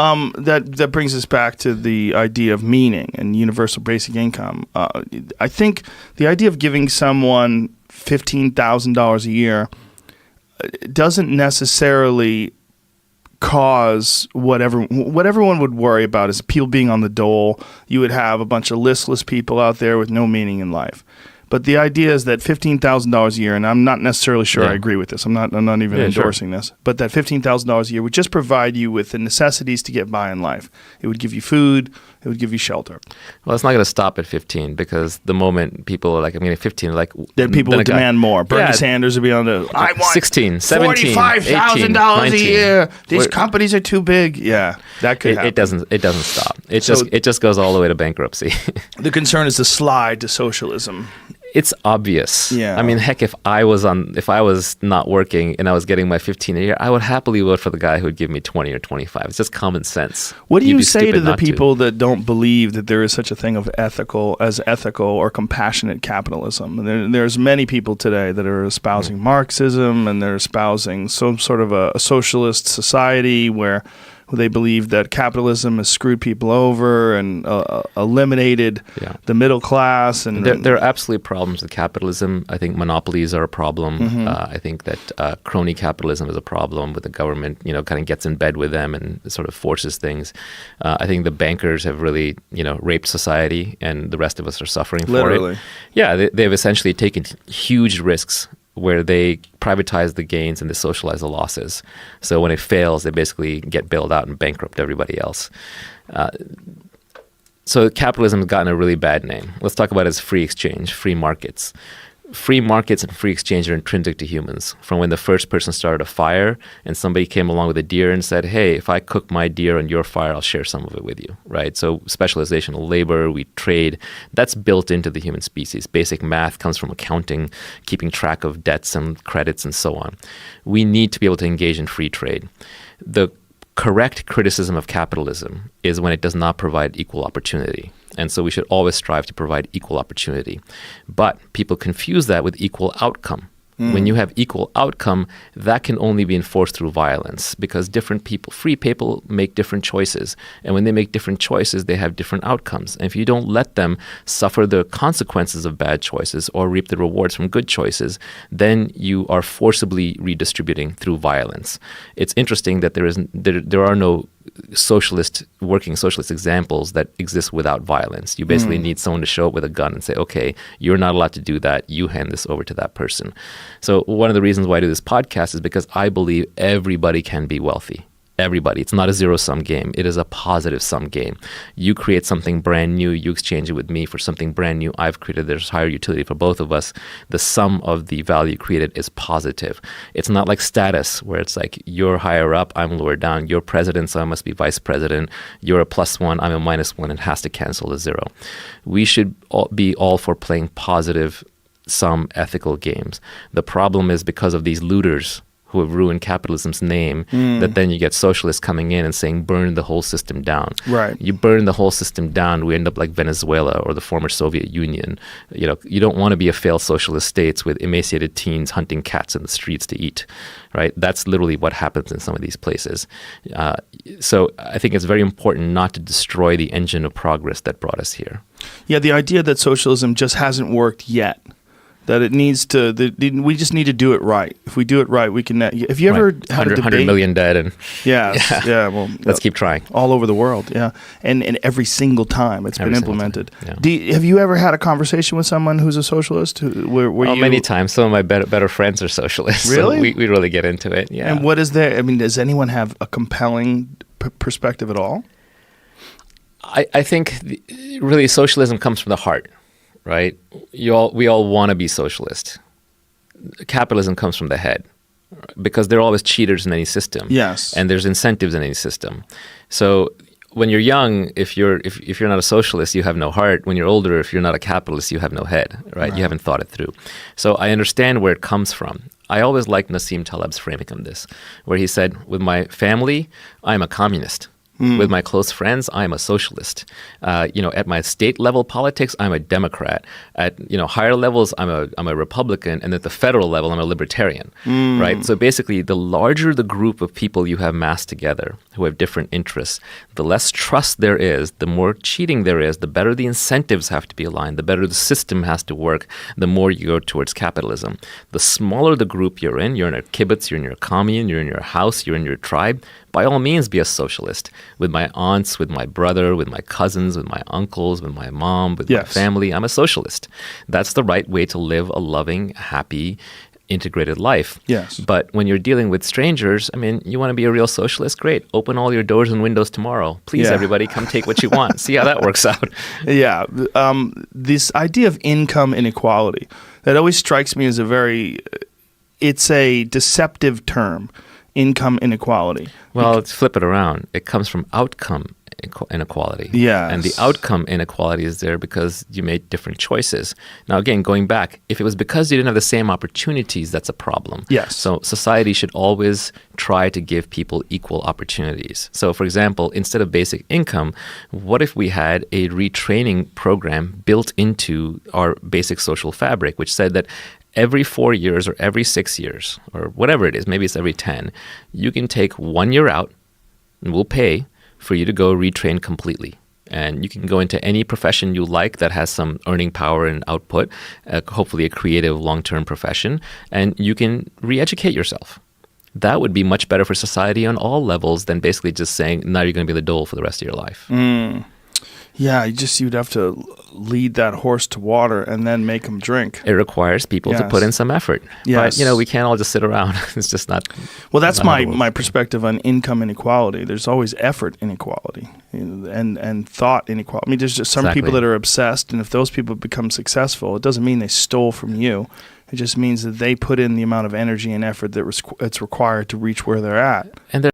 That brings us back to the idea of meaning and universal basic income. I think the idea of giving someone $15,000 a year doesn't necessarily cause what everyone would worry about is people being on the dole. You would have a bunch of listless people out there with no meaning in life. But the idea is that $15,000 a year, and I'm not necessarily sure I agree with this. I'm not even endorsing this. But that $15,000 a year would just provide you with the necessities to get by in life. It would give you food. It would give you shelter. Well, it's not going to stop at 15 because the moment people are like, I'm going to 15, like then people would demand more. Bernie Sanders would be on the I want 16, 17, $45,000 a year. These companies are too big. Yeah, that could happen. It doesn't stop. It just goes all the way to bankruptcy. The concern is the slide to socialism. It's obvious. Yeah. I mean, heck, if I was not working and I was getting my 15 a year, I would happily vote for the guy who would give me 20 or 25. It's just common sense. What do you say to the people that don't believe that there is such a thing of ethical or compassionate capitalism? There's many people today that are espousing Marxism, and they're espousing some sort of a socialist society where they believe that capitalism has screwed people over and eliminated the middle class. And there are absolutely problems with capitalism. I think monopolies are a problem. I think that crony capitalism is a problem with the government, kind of gets in bed with them and sort of forces things. I think the bankers have really, raped society, and the rest of us are suffering for it. Yeah, they've essentially taken huge risks where they privatize the gains and they socialize the losses. So when it fails, they basically get bailed out and bankrupt everybody else. So capitalism has gotten a really bad name. Let's talk about it as free exchange, free markets. Free markets and free exchange are intrinsic to humans. From when the first person started a fire and somebody came along with a deer and said, hey, if I cook my deer on your fire, I'll share some of it with you, right? So specialization of labor, we trade, that's built into the human species. Basic math comes from accounting, keeping track of debts and credits and so on. We need to be able to engage in free trade. The correct criticism of capitalism is when it does not provide equal opportunity. And so we should always strive to provide equal opportunity. But people confuse that with equal outcome. When you have equal outcome, that can only be enforced through violence because free people make different choices. And when they make different choices, they have different outcomes. And if you don't let them suffer the consequences of bad choices or reap the rewards from good choices, then you are forcibly redistributing through violence. It's interesting that there are no working socialist examples that exist without violence. You basically need someone to show up with a gun and say, okay, you're not allowed to do that. You hand this over to that person. So one of the reasons why I do this podcast is because I believe everybody can be wealthy. Everybody. It's not a zero-sum game. It is a positive-sum game. You create something brand new. You exchange it with me for something brand new I've created. There's higher utility for both of us. The sum of the value created is positive. It's not like status where it's like you're higher up, I'm lower down. You're president, so I must be vice president. You're a +1, I'm a -1, and has to cancel to 0. We should be all for playing positive sum ethical games. The problem is because of these looters who have ruined capitalism's name, that then you get socialists coming in and saying, burn the whole system down. Right. You burn the whole system down, we end up like Venezuela or the former Soviet Union. You don't want to be a failed socialist states with emaciated teens hunting cats in the streets to eat, right? That's literally what happens in some of these places. So I think it's very important not to destroy the engine of progress that brought us here. Yeah, the idea that socialism just hasn't worked yet. That it needs to, we just need to do it right. If we do it right, we can. Have you ever had a debate? 100 million dead, and well, let's keep trying. All over the world, and every single time it's been implemented. Have you ever had a conversation with someone who's a socialist? Many times. Some of my better friends are socialists. Really? So we really get into it. Yeah. And what is there? I mean, does anyone have a compelling perspective at all? I think really socialism comes from the heart. Right? We all want to be socialist. Capitalism comes from the head because there are always cheaters in any system. Yes. And there's incentives in any system. So when you're young, if you're not a socialist, you have no heart. When you're older, if you're not a capitalist, you have no head, right? You haven't thought it through. So I understand where it comes from. I always liked Nassim Taleb's framing of this, where he said, with my family, I'm a communist. With my close friends, I'm a socialist. At my state level politics, I'm a Democrat. At higher levels, I'm a Republican, and at the federal level, I'm a libertarian. Right. So basically, the larger the group of people you have massed together who have different interests, the less trust there is, the more cheating there is, the better the incentives have to be aligned, the better the system has to work, the more you go towards capitalism. The smaller the group you're in a kibbutz, you're in your commune, you're in your house, you're in your tribe, by all means be a socialist. With my aunts, with my brother, with my cousins, with my uncles, with my mom, with my family, I'm a socialist. That's the right way to live a loving, happy, integrated life. Yes. But when you're dealing with strangers, you want to be a real socialist? Great. Open all your doors and windows tomorrow. Please, everybody, come take what you want. See how that works out. Yeah. This idea of income inequality, that always strikes me as it's a deceptive term, income inequality. Well, let's flip it around. It comes from outcome inequality. Yes. And the outcome inequality is there because you made different choices. Now, again, going back, if it was because you didn't have the same opportunities, that's a problem. Yes. So society should always try to give people equal opportunities. So, for example, instead of basic income, what if we had a retraining program built into our basic social fabric, which said that every 4 years or every 6 years or whatever it is, maybe it's every 10, you can take 1 year out and we'll pay for you to go retrain completely. And you can go into any profession you like that has some earning power and output, hopefully a creative long-term profession, and you can re-educate yourself. That would be much better for society on all levels than basically just saying, now you're going to be the dole for the rest of your life. Yeah, you'd have to lead that horse to water and then make him drink. It requires people to put in some effort. Yes. But, we can't all just sit around. It's just not. Well, that's my perspective on income inequality. There's always effort inequality and thought inequality. There's just some people that are obsessed, and if those people become successful, it doesn't mean they stole from you. It just means that they put in the amount of energy and effort that's required to reach where they're at. And